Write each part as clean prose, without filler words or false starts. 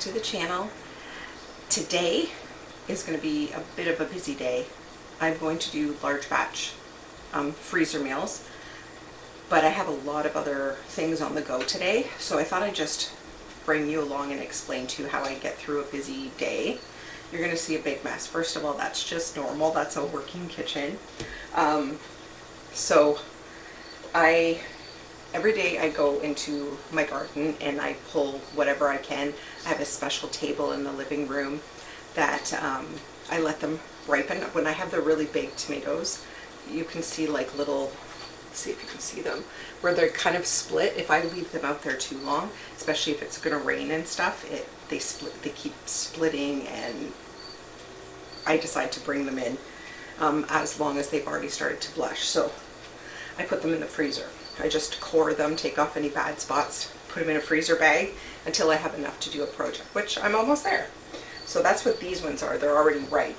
to the channel. Today is going to be a bit of a busy day. I'm going to do large batch freezer meals, but I have a lot of other things on the go today, so I thought I'd just bring you along and explain to you how I get through a busy day. You're going to see a big mess. First of all, that's just normal. That's a working kitchen. So every day I go into my garden and I pull whatever I can. I have a special table in the living room that I let them ripen. When I have the really big tomatoes, you can see like little, see if you can see them, where they're kind of split. If I leave them out there too long, especially if it's going to rain and stuff, they keep splitting, and I decide to bring them in as long as they've already started to blush. So I put them in the freezer. I just core them, take off any bad spots, put them in a freezer bag until I have enough to do a project, which I'm almost there. So that's what these ones are. They're already ripe.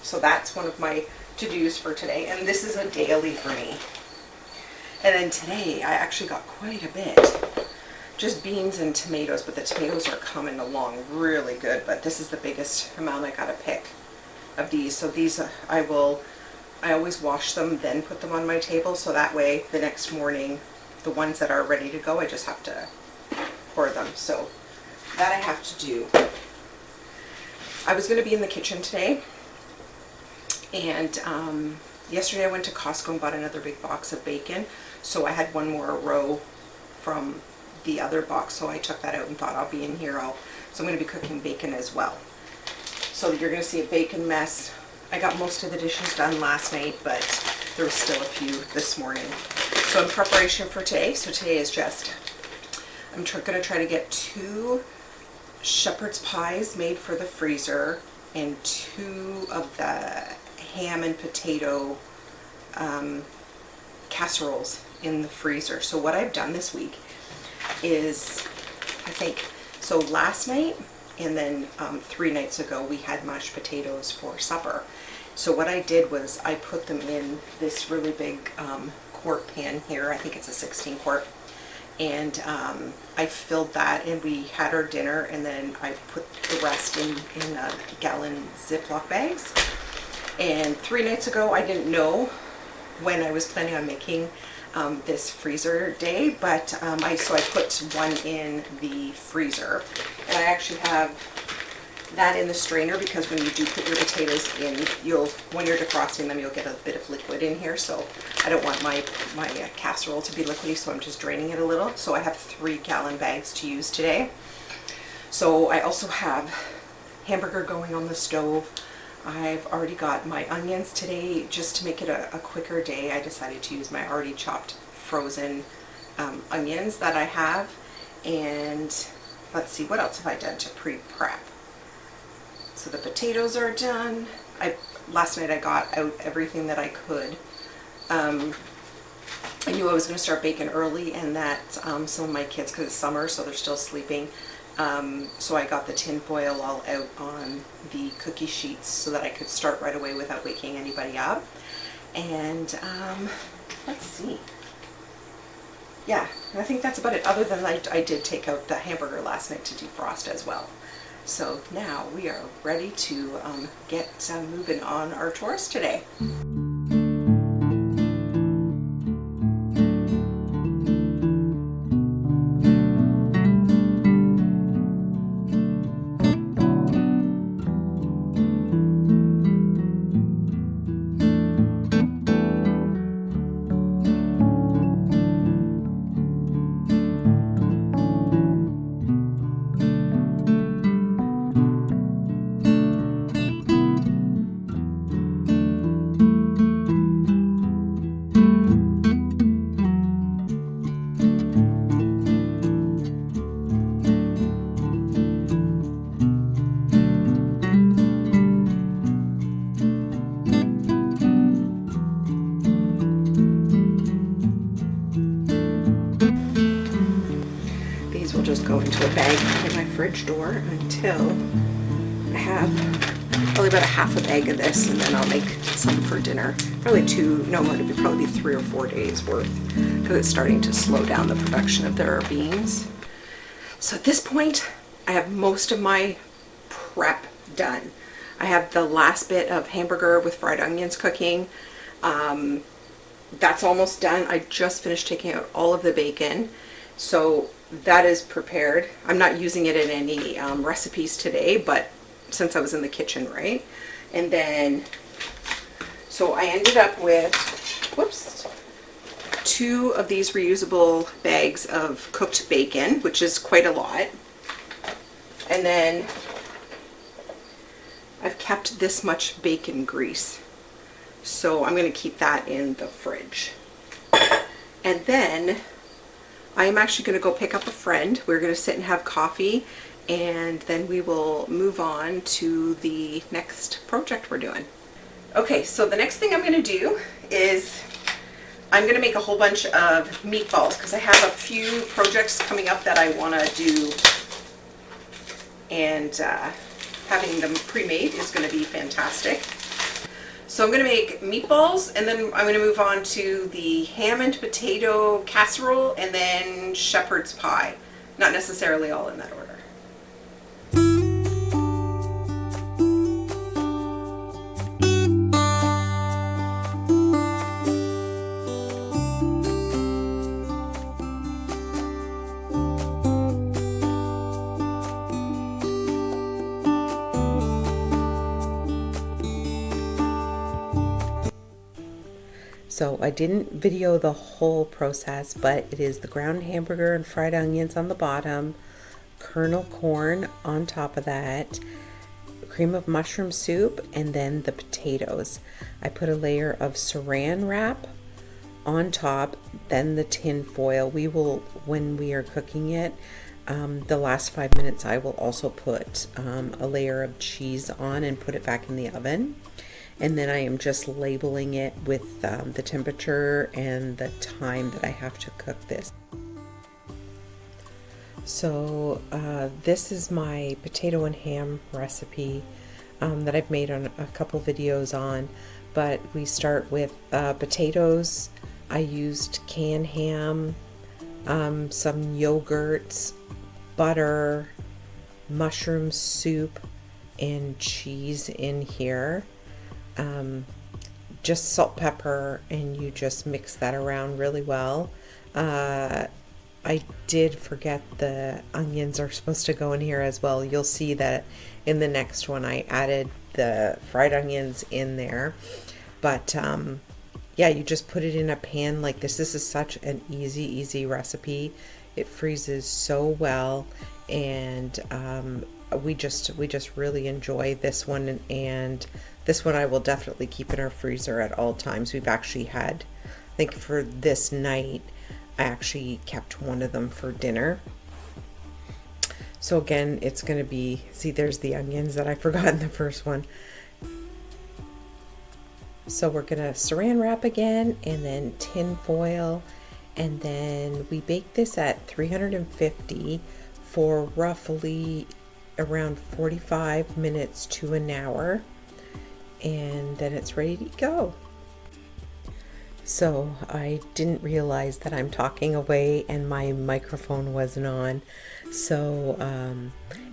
So that's one of my to-dos for today, and this is a daily for me. And then today I actually got quite a bit, just beans and tomatoes, but the tomatoes are coming along really good. But this is the biggest amount I gotta pick of these. So these I always wash them, then put them on my table, so that way the next morning, the ones that are ready to go, I just have to pour them. So that I have to do. I was going to be in the kitchen today, and yesterday I went to Costco and bought another big box of bacon, so I had one more row from the other box, so I took that out and thought I'll be in here. So I'm going to be cooking bacon as well. So you're going to see a bacon mess. I got most of the dishes done last night, but there was still a few this morning. So in preparation for today, so today is just, I'm going to try to get 2 shepherd's pies made for the freezer and 2 of the ham and potato casseroles in the freezer. So what I've done this week is, so last night and then 3 nights ago we had mashed potatoes for supper. So what I did was I put them in this really big quart pan here. I think it's a 16 quart. And I filled that, and we had our dinner, and then I put the rest in gallon Ziploc bags. And 3 nights ago I didn't know when I was planning on making this freezer day, but so I put one in the freezer, and I actually have that in the strainer, because when you do put your potatoes in, when you're defrosting them, you'll get a bit of liquid in here. So I don't want my casserole to be liquidy, so I'm just draining it a little. So I have 3 gallon bags to use today. So I also have hamburger going on the stove. I've already got my onions today. Just to make it a quicker day, I decided to use my already chopped frozen onions that I have. And let's see, what else have I done to pre-prep? So the potatoes are done. Last night I got out everything that I could. I knew I was going to start baking early, and that some of my kids, because it's summer, so they're still sleeping, so I got the tin foil all out on the cookie sheets so that I could start right away without waking anybody up. And let's see. Yeah, I think that's about it. Other than I did take out the hamburger last night to defrost as well. So now we are ready to get moving on our chores today. Just go into a bag in my fridge door until I have probably about a half a bag of this, and then I'll make some for dinner. Probably it'd probably be 3 or 4 days worth, because it's starting to slow down the production of their beans. So at this point, I have most of my prep done. I have the last bit of hamburger with fried onions cooking. That's almost done. I just finished taking out all of the bacon. So that is prepared. I'm not using it in any recipes today, but since I was in the kitchen, right? And then, so I ended up with, whoops, 2 of these reusable bags of cooked bacon, which is quite a lot. And then I've kept this much bacon grease. So I'm going to keep that in the fridge. And then I am actually going to go pick up a friend. We're going to sit and have coffee, and then we will move on to the next project we're doing. Okay, so the next thing I'm going to do is I'm going to make a whole bunch of meatballs because I have a few projects coming up that I want to do, and having them pre-made is going to be fantastic. So I'm going to make meatballs, and then I'm going to move on to the ham and potato casserole, and then shepherd's pie. Not necessarily all in that order. So I didn't video the whole process, but it is the ground hamburger and fried onions on the bottom, kernel corn on top of that, cream of mushroom soup, and then the potatoes. I put a layer of saran wrap on top, then the tin foil. We will, when we are cooking it, the last 5 minutes I will also put a layer of cheese on and put it back in the oven. And then I am just labeling it with the temperature and the time that I have to cook this. So this is my potato and ham recipe that I've made on a couple videos on. But we start with potatoes. I used canned ham, some yogurt, butter, mushroom soup, and cheese in here. Just salt, pepper, and you just mix that around really well. I did forget the onions are supposed to go in here as well. You'll see that in the next one I added the fried onions in there. But yeah, you just put it in a pan like this. This is such an easy recipe. It freezes so well, and we just really enjoy this one, and this one I will definitely keep in our freezer at all times. We've actually had, I think for this night, I actually kept one of them for dinner. So again, it's going to be, see, there's the onions that I forgot in the first one. So we're going to saran wrap again, and then tin foil, and then we bake this at 350 for roughly around 45 minutes to an hour, and then it's ready to go. So I didn't realize that I'm talking away and my microphone wasn't on. So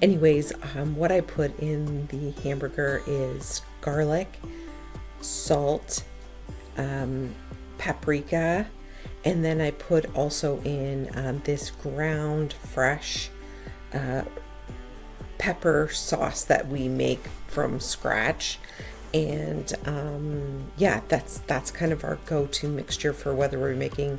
anyways, what I put in the hamburger is garlic, salt, paprika, and then I put also in this ground fresh pepper sauce that we make from scratch. And yeah, that's kind of our go-to mixture for whether we're making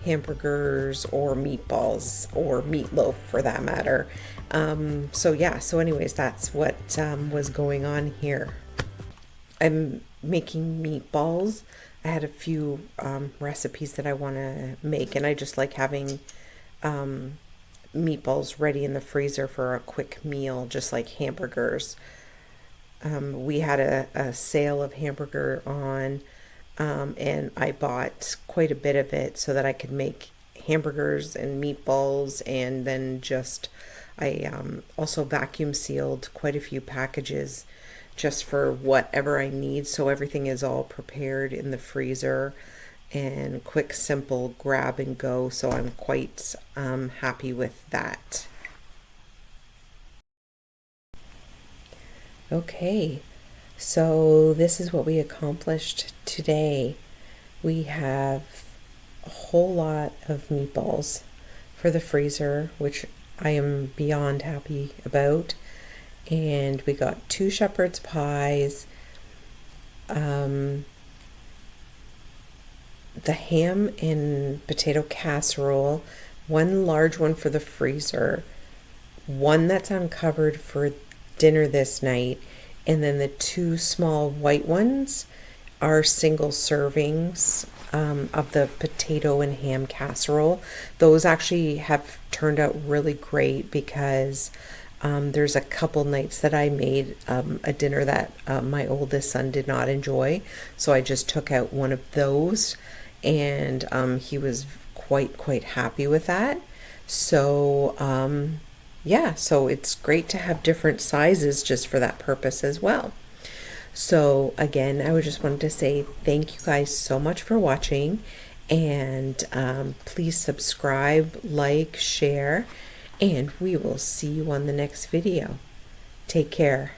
hamburgers or meatballs or meatloaf for that matter. So yeah, so anyways, that's what was going on here. I'm making meatballs. I had a few recipes that I want to make, and I just like having meatballs ready in the freezer for a quick meal, just like hamburgers. We had a sale of hamburger on, and I bought quite a bit of it so that I could make hamburgers and meatballs, and then just I also vacuum sealed quite a few packages just for whatever I need, so everything is all prepared in the freezer and quick, simple grab and go. So I'm quite happy with that. Okay, so this is what we accomplished today. We have a whole lot of meatballs for the freezer, which I am beyond happy about. And we got two shepherd's pies, um, the ham and potato casserole, one large one for the freezer, one that's uncovered for dinner this night, and then the two small white ones are single servings of the potato and ham casserole. Those actually have turned out really great because there's a couple nights that I made a dinner that my oldest son did not enjoy. So I just took out one of those, and he was quite happy with that. So yeah, so it's great to have different sizes just for that purpose as well. So again, I would just wanted to say thank you guys so much for watching, and please subscribe, like, share, and we will see you on the next video. Take care.